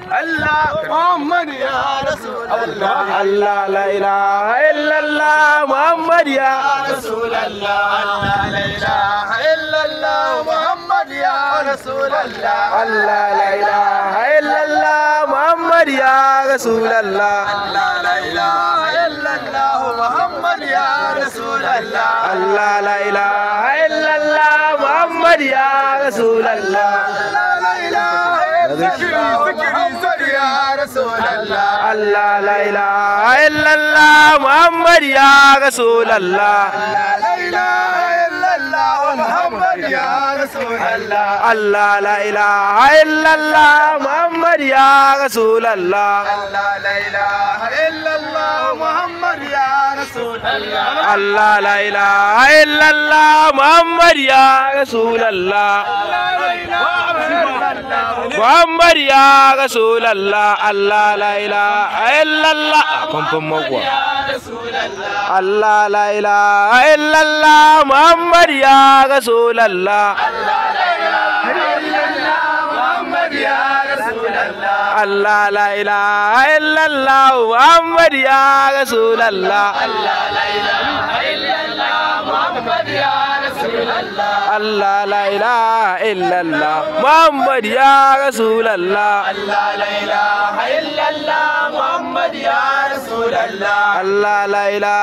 Allah Muhammad ya Rasulullah Allah la ilaha illallah Muhammad ya Rasulullah Allah la ilaha illallah Muhammad ya Rasulullah Allah la ilaha illallah Muhammad ya Rasulullah Allah la ilaha illallah Muhammad ya Rasulullah Allah la ilaha illallah Muhammad ya Rasulullah Allah la ilaha illallah Muhammad ya Rasulullah Allah la ilaha illallah Muhammad ya Rasulullah Allah la ilaha illallah Muhammad ya Rasulullah Allah la ilaha illallah Muhammad ya Rasulullah Muhammad ya Rasulullah Allah la ilaha illallah kumfin magwa Allah la ilaha illallah Muhammad ya Rasulullah Allah la ilaha illallah Muhammad ya Rasulullah Allah la ilaha illallah Muhammad ya Rasulullah Allah la ilaha illallah Muhammad ya Rasulullah Allah la ilaha illallah Muhammad ya Rasulullah Allah la ilaha